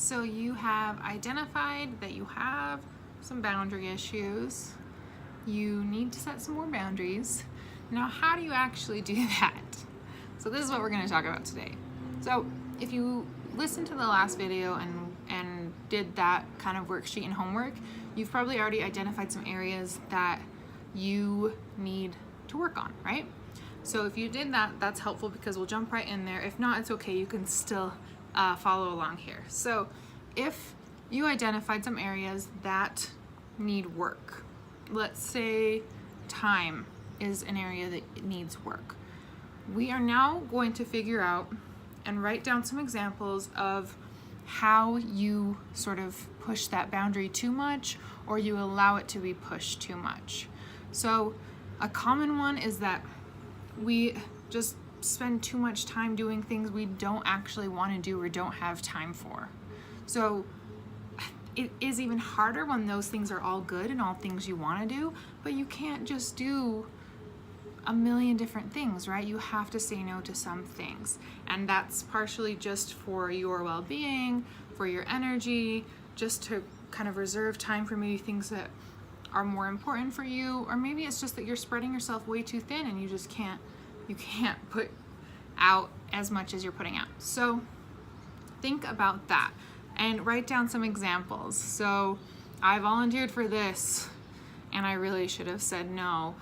So you have identified that you have some boundary issues. You need to set some more boundaries. Now, how do you actually do that? So this is what we're going to talk about today. So if you listened to the last video and did that kind of worksheet and homework, you've probably already identified some areas that you need to work on, right? So if you did that, that's helpful because we'll jump right in there. If not, it's okay. You can still follow along here. So if you identified some areas that need work, let's say time is an area that needs work. We are now going to figure out and write down some examples of how you sort of push that boundary too much or you allow it to be pushed too much. So a common one is that we just spend too much time doing things we don't actually want to do or don't have time for. So it is even harder when those things are all good and all things you want to do, but you can't just do a million different things, right? You have to say no to some things. And that's partially just for your well-being, for your energy, just to kind of reserve time for maybe things that are more important for you, or maybe it's just that you're spreading yourself way too thin and you just can't put out as much as you're putting out. So think about that and write down some examples. So I volunteered for this and I really should have said no.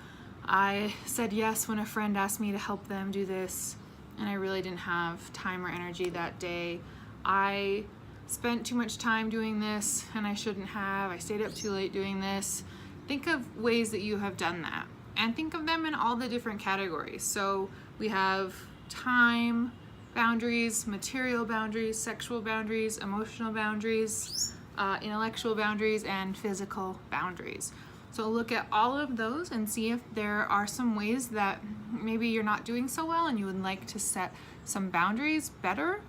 I said yes when a friend asked me to help them do this and I really didn't have time or energy that day. I spent too much time doing this and I shouldn't have. I stayed up too late doing this. Think of ways that you have done that and think of them in all the different categories. So we have time boundaries, material boundaries, sexual boundaries, emotional boundaries, intellectual boundaries, and physical boundaries. So look at all of those and see if there are some ways that maybe you're not doing so well and you would like to set some boundaries better,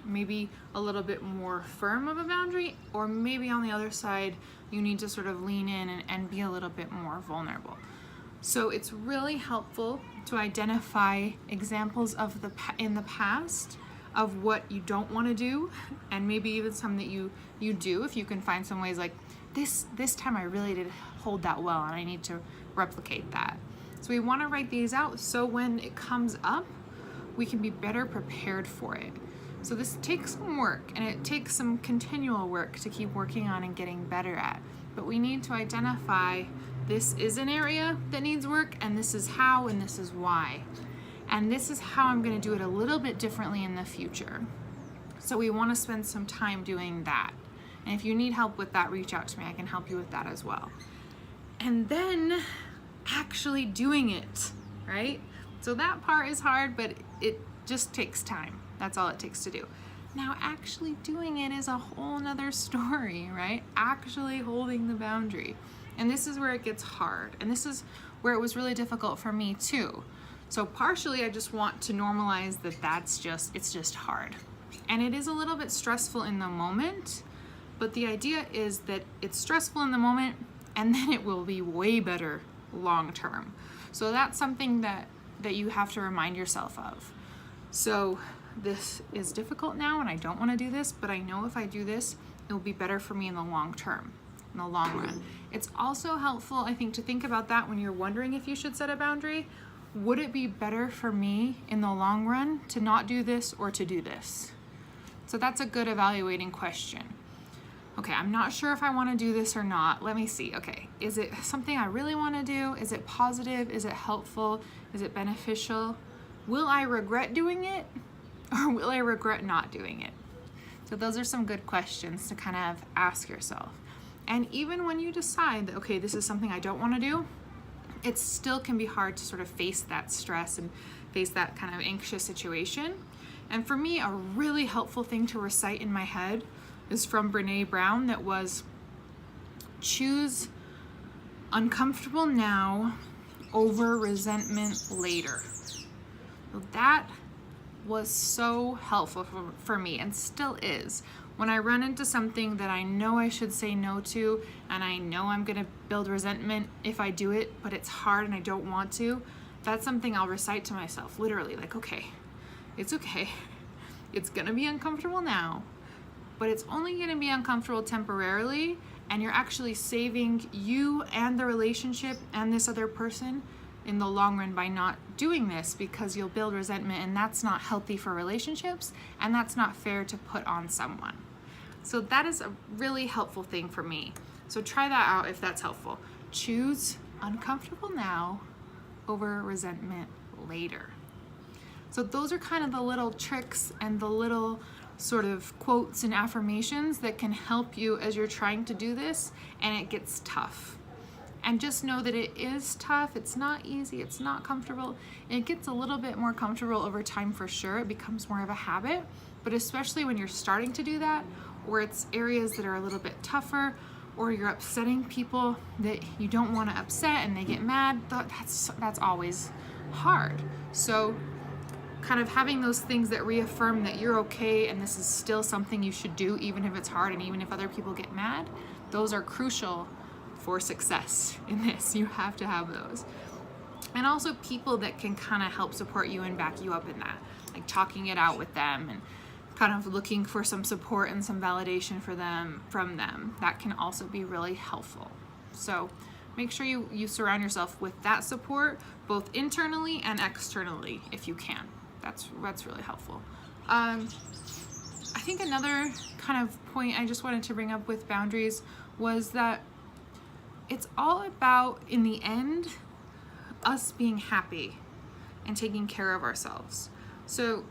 maybe a little bit more firm of a boundary, or maybe on the other side you need to sort of lean in and be a little bit more vulnerable. So it's really helpful to identify examples of in the past of what you don't want to do, and maybe even some that you do, if you can find some ways like this time I really did hold that well and I need to replicate that. So we want to write these out so when it comes up we can be better prepared for it. So this takes some work and it takes some continual work to keep working on and getting better at, but we need to identify this is an area that needs work and this is how and this is why, and this is how I'm going to do it a little bit differently in the future. So we want to spend some time doing that, and if you need help with that, reach out to me. I can help you with that as well. And then actually doing it, right? So that part is hard, but it just takes time. That's all it takes to do. Now actually doing it is a whole nother story, right? Actually holding the boundary. And this is where it gets hard. And this is where it was really difficult for me too. So partially I just want to normalize that it's just hard. And it is a little bit stressful in the moment, but the idea is that it's stressful in the moment and then it will be way better long term. So that's something that you have to remind yourself of. So this is difficult now and I don't want to do this, but I know if I do this, it will be better for me in the long term, in the long run. It's also helpful, I think, to think about that when you're wondering if you should set a boundary. Would it be better for me in the long run to not do this or to do this? So that's a good evaluating question. Okay, I'm not sure if I want to do this or not. Let me see. Okay, is it something I really want to do? Is it positive? Is it helpful? Is it beneficial? Will I regret doing it or will I regret not doing it? So those are some good questions to kind of ask yourself. And even when you decide that, okay, this is something I don't want to do, it still can be hard to sort of face that stress and face that kind of anxious situation. And for me, a really helpful thing to recite in my head is from Brene Brown that was, choose uncomfortable now over resentment later. So that was so helpful for me and still is. When I run into something that I know I should say no to and I know I'm gonna build resentment if I do it, but it's hard and I don't want to, that's something I'll recite to myself, literally, like, okay, it's okay. It's gonna be uncomfortable now, but it's only going to be uncomfortable temporarily, and you're actually saving you and the relationship and this other person in the long run by not doing this, because you'll build resentment, and that's not healthy for relationships, and that's not fair to put on someone. So that is a really helpful thing for me. So try that out if that's helpful. Choose uncomfortable now over resentment later. So those are kind of the little tricks and the little sort of quotes and affirmations that can help you as you're trying to do this and it gets tough. And just know that it is tough. It's not easy. It's not comfortable. It gets a little bit more comfortable over time for sure. It becomes more of a habit, but especially when you're starting to do that, or it's areas that are a little bit tougher, or you're upsetting people that you don't want to upset and they get mad, that's always hard. So kind of having those things that reaffirm that you're okay and this is still something you should do even if it's hard and even if other people get mad, those are crucial for success in this. You have to have those. And also people that can kind of help support you and back you up in that, like talking it out with them and kind of looking for some support and some validation from them. That can also be really helpful. So make sure you surround yourself with that support, both internally and externally, if you can. That's really helpful. I think another kind of point I just wanted to bring up with boundaries was that it's all about, in the end, us being happy and taking care of ourselves. So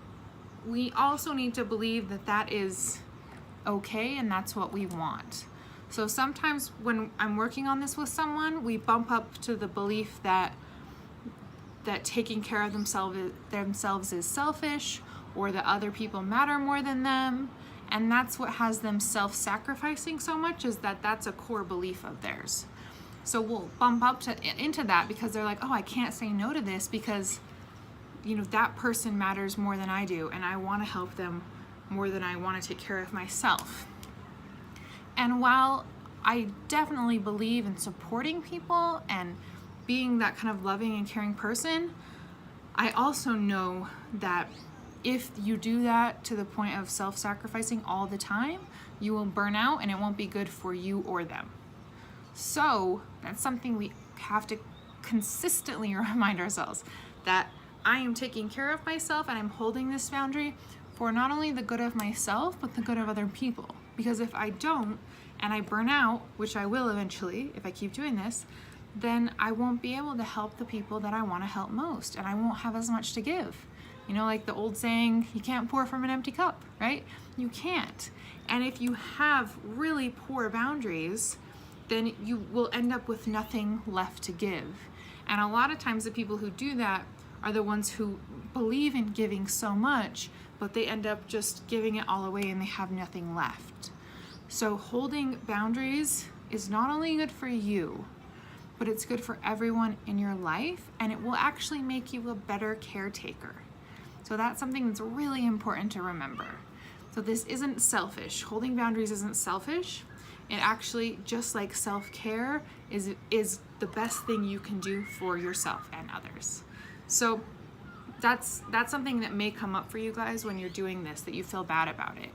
we also need to believe that that is okay and that's what we want. So sometimes when I'm working on this with someone, we bump up to the belief that taking care of themselves is selfish, or that other people matter more than them. And that's what has them self-sacrificing so much, is that that's a core belief of theirs. So we'll bump up into that because they're like, oh, I can't say no to this because, that person matters more than I do, and I want to help them more than I want to take care of myself. And while I definitely believe in supporting people and being that kind of loving and caring person, I also know that if you do that to the point of self-sacrificing all the time, you will burn out and it won't be good for you or them. So that's something we have to consistently remind ourselves, that I am taking care of myself and I'm holding this boundary for not only the good of myself, but the good of other people. Because if I don't, and I burn out, which I will eventually if I keep doing this, then I won't be able to help the people that I want to help most, and I won't have as much to give. Like the old saying, you can't pour from an empty cup, right? You can't. And if you have really poor boundaries, then you will end up with nothing left to give. And a lot of times the people who do that are the ones who believe in giving so much, but they end up just giving it all away and they have nothing left. So holding boundaries is not only good for you, but it's good for everyone in your life, and it will actually make you a better caretaker. So that's something that's really important to remember. So this isn't selfish. Holding boundaries isn't selfish. It actually, just like self-care, is the best thing you can do for yourself and others. So that's something that may come up for you guys when you're doing this, that you feel bad about it.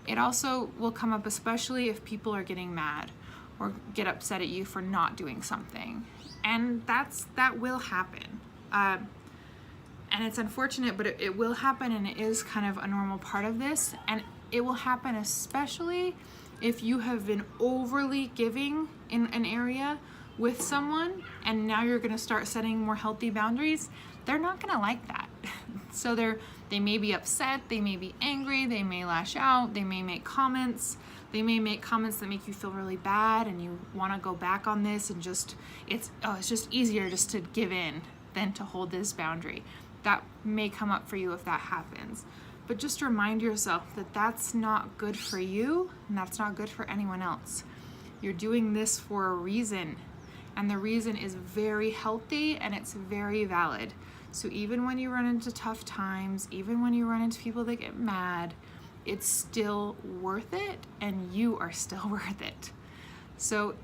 It also will come up especially if people are getting mad or get upset at you for not doing something. And that will happen. And it's unfortunate, but it will happen, and it is kind of a normal part of this. And it will happen especially if you have been overly giving in an area with someone, and now you're gonna start setting more healthy boundaries. They're not gonna like that. So they may be upset, they may be angry, they may lash out, they may make comments. They may make comments that make you feel really bad and you want to go back on this, and it's just easier just to give in than to hold this boundary. That may come up for you if that happens. But just remind yourself that that's not good for you and that's not good for anyone else. You're doing this for a reason, and the reason is very healthy and it's very valid. So even when you run into tough times, even when you run into people that get mad, it's still worth it, and you are still worth it. So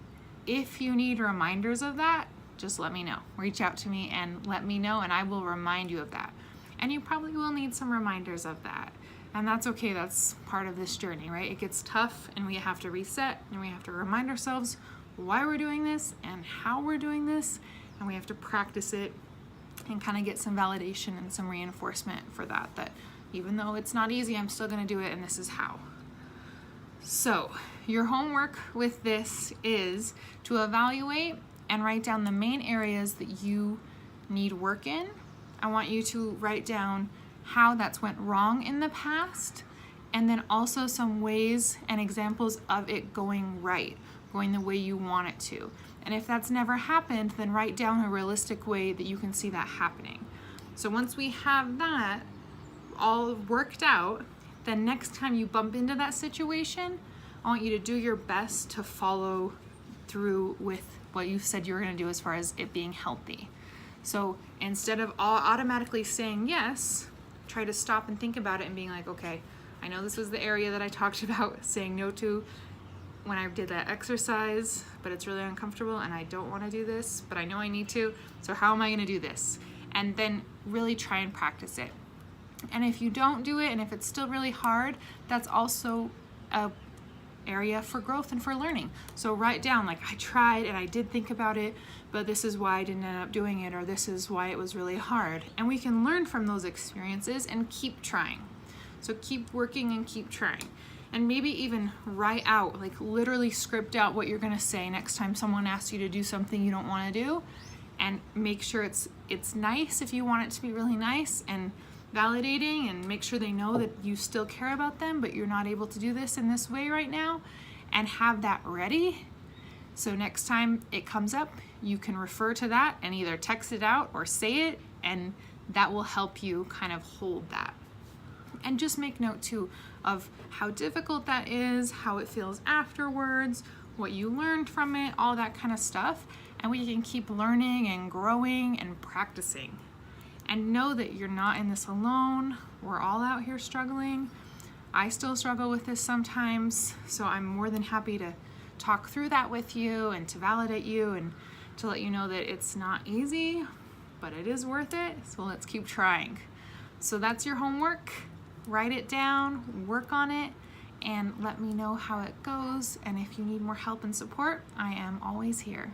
if you need reminders of that, just let me know. Reach out to me and let me know, and I will remind you of that. And you probably will need some reminders of that. And that's okay, that's part of this journey, right? It gets tough and we have to reset and we have to remind ourselves why we're doing this and how we're doing this, and we have to practice it and kind of get some validation and some reinforcement for that, that even though it's not easy, I'm still gonna do it, and this is how. So your homework with this is to evaluate and write down the main areas that you need work in. I want you to write down how that's went wrong in the past, and then also some ways and examples of it going right, going the way you want it to. And if that's never happened, then write down a realistic way that you can see that happening. So once we have that all worked out, then next time you bump into that situation, I want you to do your best to follow through with what you said you were going to do as far as it being healthy. So instead of automatically saying yes, try to stop and think about it and being like, okay, I know this was the area that I talked about saying no to when I did that exercise, but it's really uncomfortable and I don't want to do this, but I know I need to, so how am I going to do this? And then really try and practice it. And if you don't do it and if it's still really hard, that's also a area for growth and for learning. So write down, like, I tried and I did think about it, but this is why I didn't end up doing it, or this is why it was really hard. And we can learn from those experiences and keep trying. So keep working and keep trying. And maybe even write out, like literally script out what you're gonna say next time someone asks you to do something you don't wanna do, and make sure it's nice if you want it to be really nice and validating, and make sure they know that you still care about them, but you're not able to do this in this way right now, and have that ready. So next time it comes up, you can refer to that and either text it out or say it, and that will help you kind of hold that. And just make note too of how difficult that is, how it feels afterwards, what you learned from it, all that kind of stuff. And we can keep learning and growing and practicing. And know that you're not in this alone. We're all out here struggling. I still struggle with this sometimes, so I'm more than happy to talk through that with you and to validate you and to let you know that it's not easy, but it is worth it. So let's keep trying. So that's your homework. Write it down, work on it, and let me know how it goes. And if you need more help and support, I am always here.